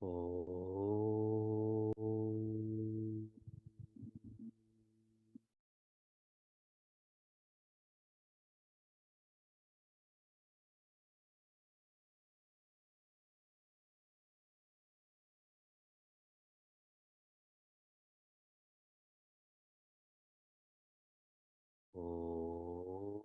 Om. Om.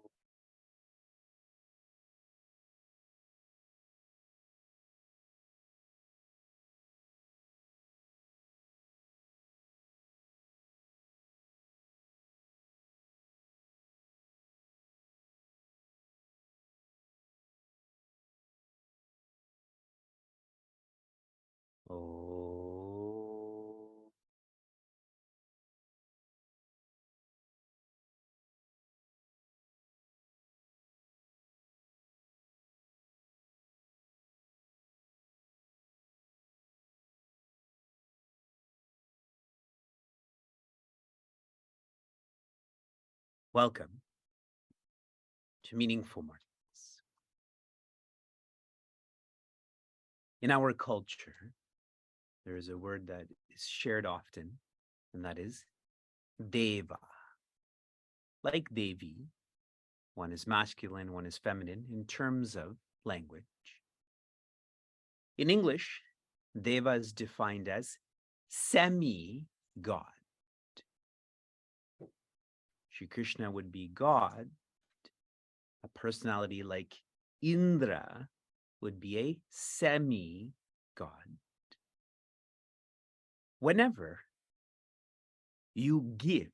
Om. Welcome to Meaningful Mornings. In our culture, there is a word that is shared often, and that is Deva. Like Devi, one is masculine, one is feminine in terms of language. In English, Deva is defined as semi-God. Shri Krishna would be God. A personality like Indra would be a semi-God. Whenever you give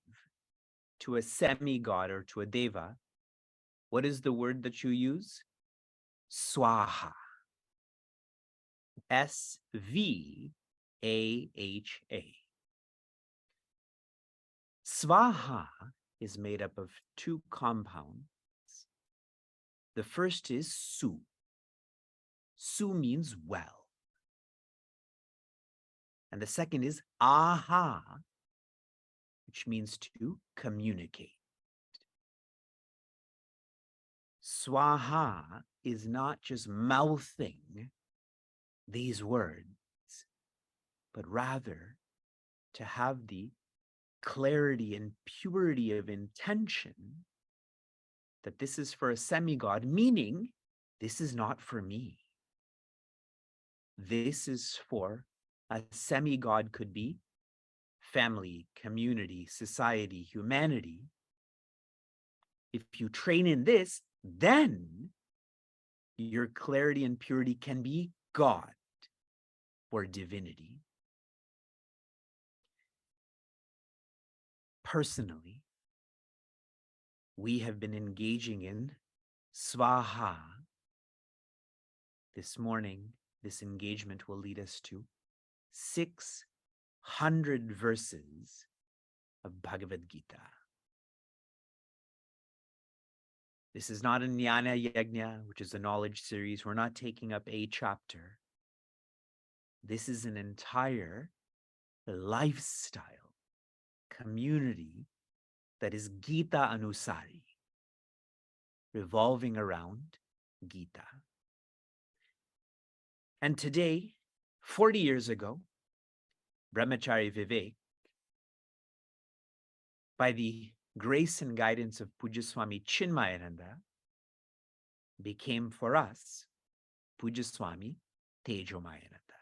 to a semi-God or to a Deva, what is the word that you use? Swaha. S-V-A-H-A. Swaha is made up of two compounds. The first is Su. Su means well. And the second is Aha, which means to communicate. Swaha is not just mouthing these words, but rather to have the clarity and purity of intention that this is for a semi-God, meaning this is not for me. This is for a semi-God, could be family, community, society, humanity. If you train in this, then your clarity and purity can be God or divinity. Personally, we have been engaging in Swaha. This morning, this engagement will lead us to 600 verses of Bhagavad Gita. This is not a Jnana Yajna, which is a knowledge series. We're not taking up a chapter. This is an entire lifestyle, community that is Gita Anusari, revolving around Gita. And today, 40 years ago, Brahmachari Vivek, by the grace and guidance of Pujya Swami Chinmayananda, became for us Pujya Swami Tejomayananda.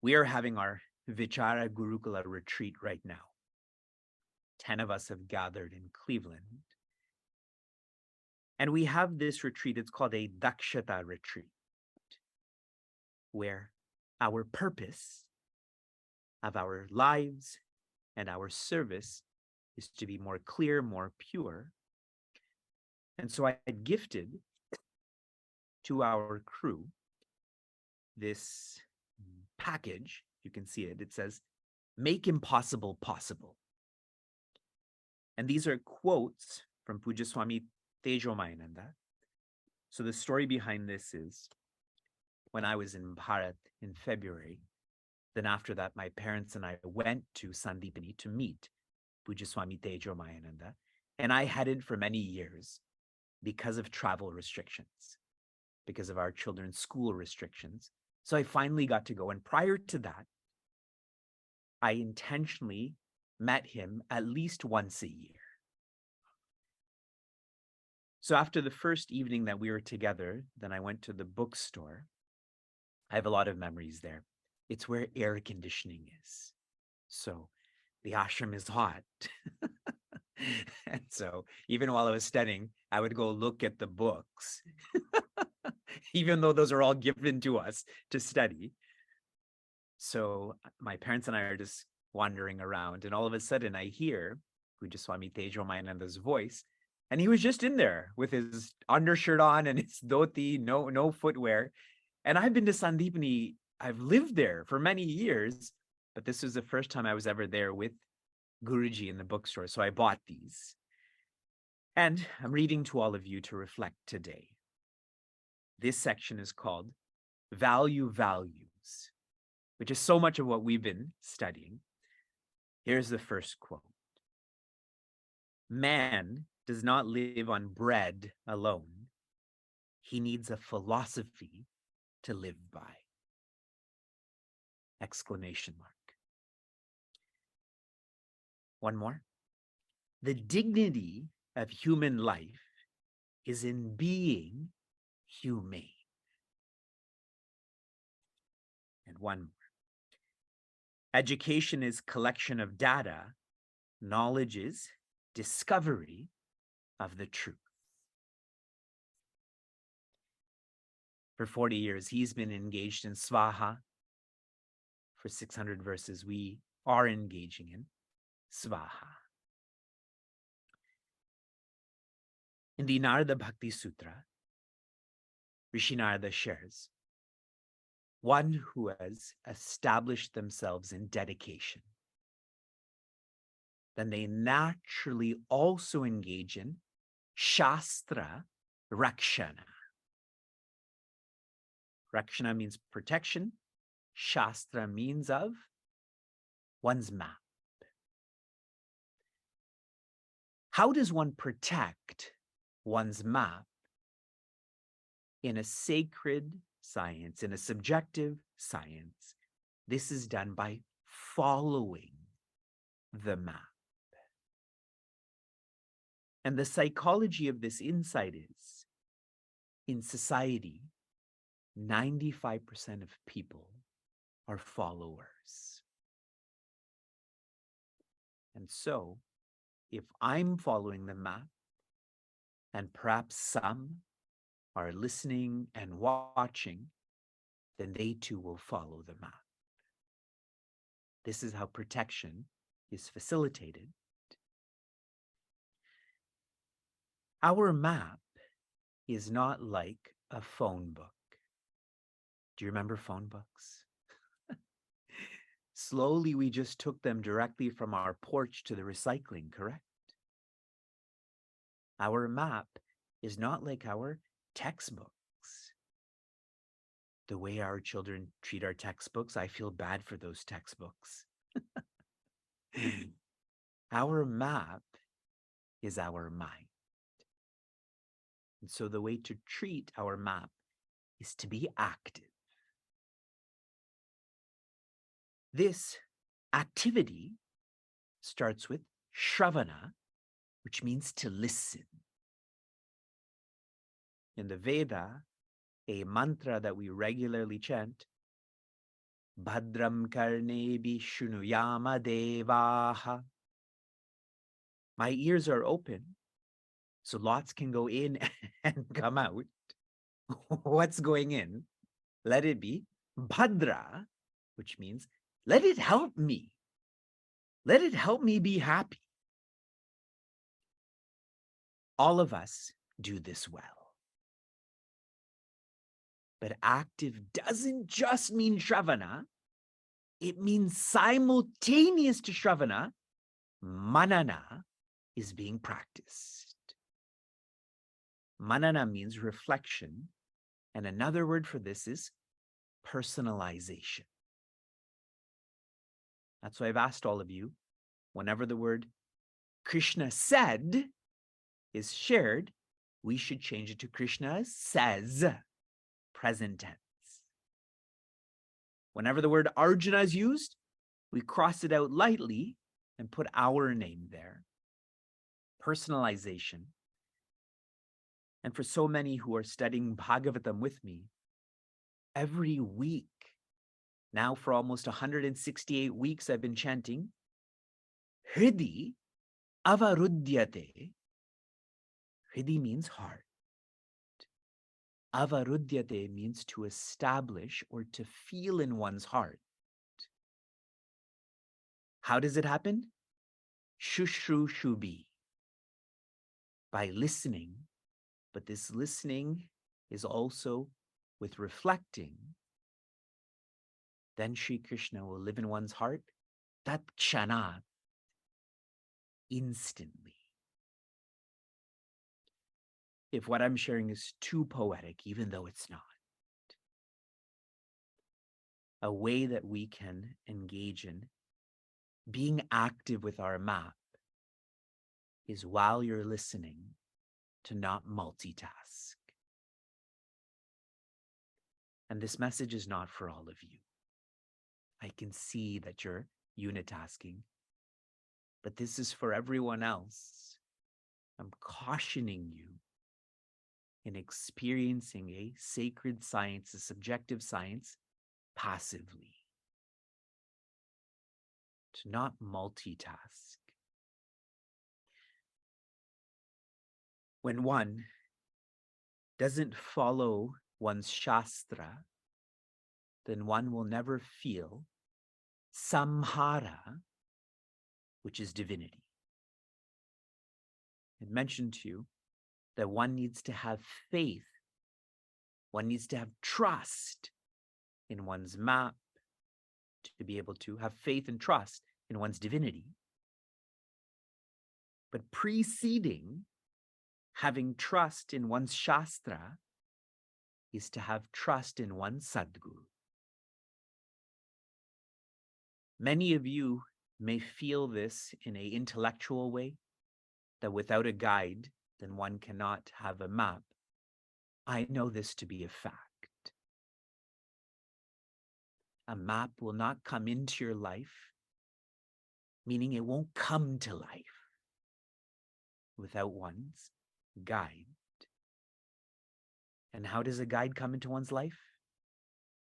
We are having our Vichara Gurukula retreat right now. 10 of us have gathered in Cleveland. And we have this retreat, it's called a Dakshata retreat, where our purpose of our lives and our service is to be more clear, more pure. And so I had gifted to our crew this package. You can see it. It says, "Make impossible possible." And these are quotes from Pujya Swami Tejomayananda. So the story behind this is, when I was in Bharat in February, then after that, my parents and I went to Sandipani to meet Pujya Swami Tejomayananda. And I hadn't for many years because of travel restrictions. because of our children's school restrictions. So I finally got to go. And prior to that, I intentionally met him at least once a year. So after the first evening that we were together, then I went to the bookstore. I have a lot of memories there. It's where air conditioning is. So the ashram is hot. And so even while I was studying, I would go look at the books, even though those are all given to us to study. So my parents and I are just wandering around, and all of a sudden I hear Pujaswami Tejo Mayananda's voice, and he was just in there with his undershirt on and his dhoti, no footwear. And I've been to Sandipani, I've lived there for many years, but this was the first time I was ever there with Guruji in the bookstore. So I bought these. And I'm reading to all of you to reflect today. This section is called Value Values, which is so much of what we've been studying. Here's the first quote. Man does not live on bread alone. He needs a philosophy to live by. Exclamation mark. One more. The dignity of human life is in being humane. And one more. Education is collection of data. Knowledge is discovery of the truth. For 40 years, he's been engaged in Svaha. For 600 verses, we are engaging in Svaha. In the Narada Bhakti Sutra, Rishi Narada shares, one who has established themselves in dedication, then they naturally also engage in Shastra Rakshana. Rakshana means protection. Shastra means of one's map. How does one protect one's map in a sacred science, in a subjective science? This is done by following the map. And the psychology of this insight is, in society, 95% of people are followers. And so, if I'm following the map, and perhaps some are listening and watching, then they too will follow the map. This is how protection is facilitated. Our map is not like a phone book. Do you remember phone books? Slowly, we just took them directly from our porch to the recycling, correct? Our map is not like our textbooks. The way our children treat our textbooks, I feel bad for those textbooks. Our map is our mind. And so the way to treat our map is to be active. This activity starts with Shravana, which means to listen. In the Veda, a mantra that we regularly chant, Bhadram Karnebi Shunuyama Devaha. My ears are open, so lots can go in and come out. What's going in? Let it be Bhadra, which means let it help me. Let it help me be happy. All of us do this well. But active doesn't just mean Shravana. It means simultaneous to Shravana, Manana is being practiced. Manana means reflection. And another word for this is personalization. That's why I've asked all of you, whenever the word Krishna said is shared, we should change it to Krishna says. present tense. Whenever the word Arjuna is used, we cross it out lightly and put our name there. Personalization. And for so many who are studying Bhagavatam with me, every week, now for almost 168 weeks, I've been chanting, Hridi avarudyate. Hridi means heart. Avarudyate means to establish or to feel in one's heart. How does it happen? Shushrushubi. By listening, but this listening is also with reflecting. Then Sri Krishna will live in one's heart, tat kshanat, instantly. If what I'm sharing is too poetic, even though it's not, a way that we can engage in being active with our map is while you're listening to not multitask. And this message is not for all of you. I can see that you're unitasking, but this is for everyone else. I'm cautioning you in experiencing a sacred science, a subjective science, passively. To not multitask. When one doesn't follow one's shastra, then one will never feel samhara, which is divinity. I mentioned to you that one needs to have faith, one needs to have trust in one's map to be able to have faith and trust in one's divinity. But preceding having trust in one's shastra is to have trust in one's Sadguru. Many of you may feel this in an intellectual way, that without a guide, then one cannot have a map. I know this to be a fact. A map will not come into your life, meaning it won't come to life without one's guide. And how does a guide come into one's life?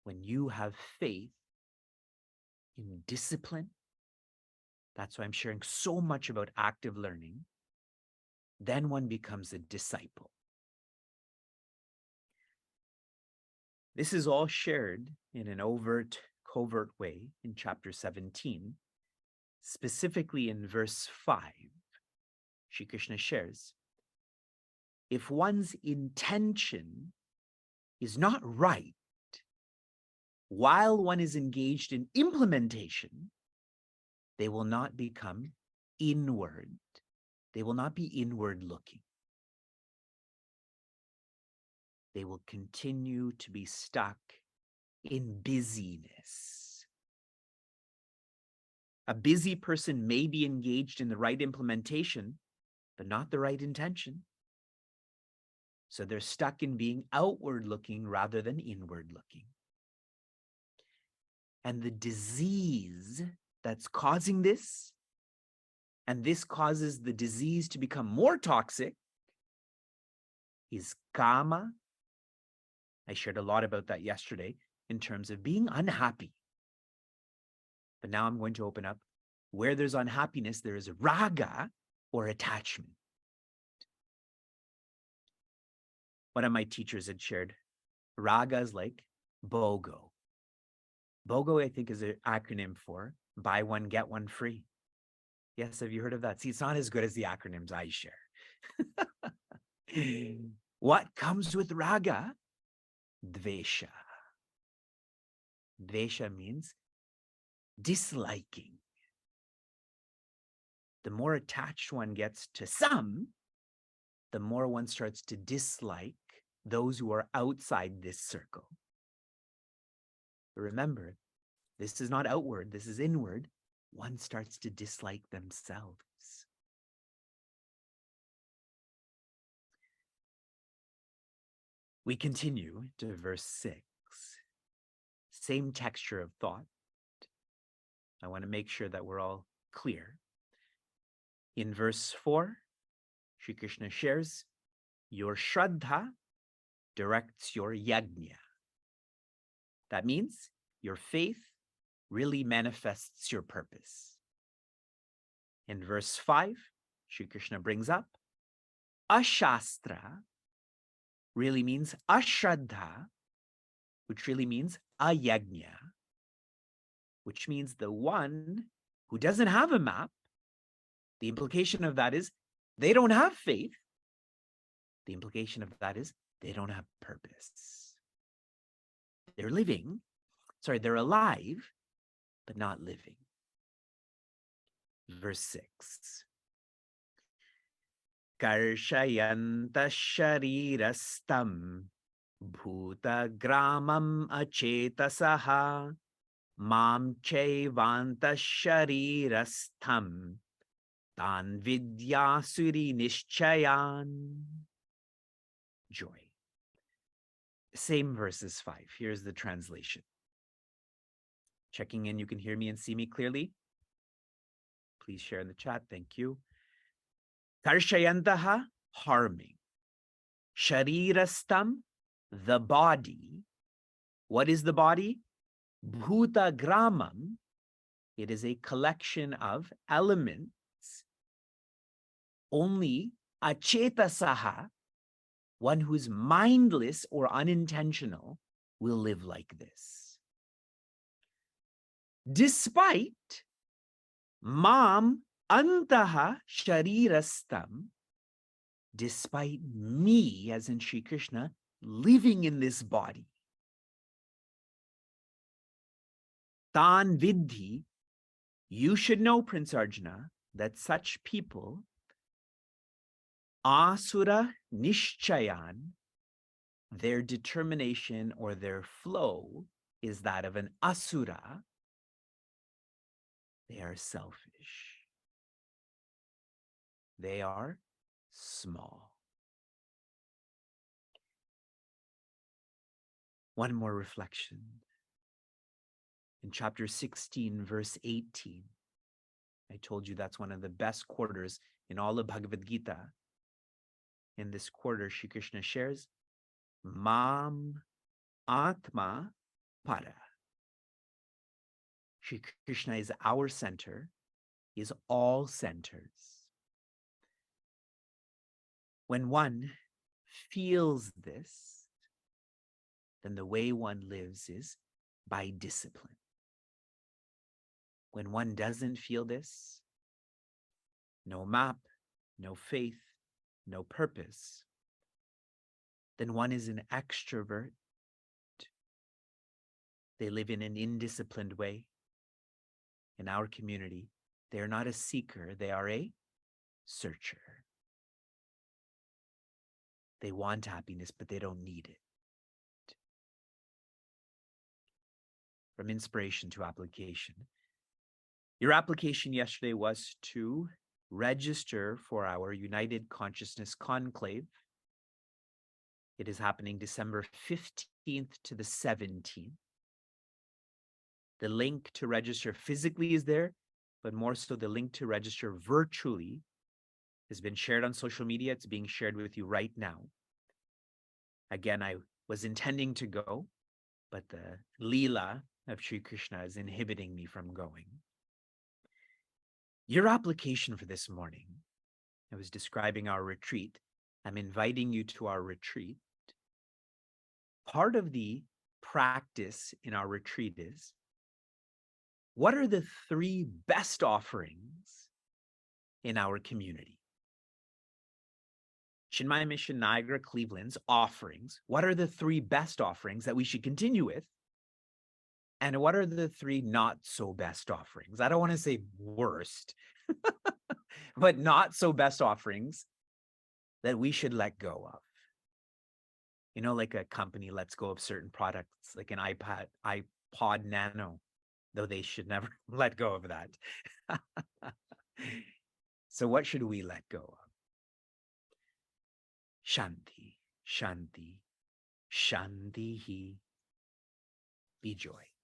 When you have faith in discipline. That's why I'm sharing so much about active learning. Then one becomes a disciple. This is all shared in an overt, covert way in chapter 17, specifically in verse 5. Shri Krishna shares, if one's intention is not right, while one is engaged in implementation, they will not become inward. They will not be inward looking. They will continue to be stuck in busyness. A busy person may be engaged in the right implementation, but not the right intention. So they're stuck in being outward looking rather than inward looking. And the disease that's causing this, and this causes the disease to become more toxic, is kama. I shared a lot about that yesterday in terms of being unhappy. But now I'm going to open up where there's unhappiness, there is raga or attachment. One of my teachers had shared, raga is like BOGO. BOGO, I think, is an acronym for buy one, get one free. Yes, have you heard of that? See, it's not as good as the acronyms I share. What comes with raga? Dvesha. Dvesha means disliking. The more attached one gets to some, the more one starts to dislike those who are outside this circle. But remember, this is not outward, this is inward. One starts to dislike themselves. We continue to verse 6. Same texture of thought. I want to make sure that we're all clear. In verse 4, Sri Krishna shares, your Shraddha directs your yajna. That means your faith really manifests your purpose. In verse 5, Sri Krishna brings up, Ashastra really means Ashraddha, which really means ayajna, which means the one who doesn't have a map. The implication of that is they don't have faith. The implication of that is they don't have purpose. They're alive, but not living. Verse 6. Karshayanta sharirastam bhuta gramam achetasaha mam chevanta sharirastham tan vidyasuri nishchayan. Joy. Same verses 5. Here's the translation. Checking in, you can hear me and see me clearly. Please share in the chat. Thank you. Karshayantaha, harming. Sharirastam, the body. What is the body? Bhuta gramam. It is a collection of elements. Only achetasaha, one who's mindless or unintentional, will live like this. Despite mam antaha sharirastam, despite me, as in Sri Krishna, living in this body. Tan vidhi, you should know, Prince Arjuna, that such people, asura nishchayan, their determination or their flow is that of an asura. They are selfish. They are small. One more reflection. In chapter 16, verse 18, I told you that's one of the best quarters in all of Bhagavad Gita. In this quarter, Shri Krishna shares, Mam Atma Para. Shri Krishna is our center, is all centers. When one feels this, then the way one lives is by discipline. When one doesn't feel this, no map, no faith, no purpose, then one is an extrovert. They live in an indisciplined way. In our community, they are not a seeker, they are a searcher. They want happiness, but they don't need it. From inspiration to application. Your application yesterday was to register for our United Consciousness Conclave. It is happening December 15th to the 17th. The link to register physically is there, but more so the link to register virtually has been shared on social media. It's being shared with you right now. Again, I was intending to go, but the Leela of Sri Krishna is inhibiting me from going. Your application for this morning, I was describing our retreat. I'm inviting you to our retreat. Part of the practice in our retreat is, what are the 3 best offerings in our community? Chinmaya Mission Niagara Cleveland's offerings. What are the 3 best offerings that we should continue with? And what are the 3 not so best offerings? I don't want to say worst, but not so best offerings that we should let go of. You know, like a company lets go of certain products, like an iPod Nano, though they should never let go of that. So what should we let go of? Shanti, Shanti, Shantihi. Be joy.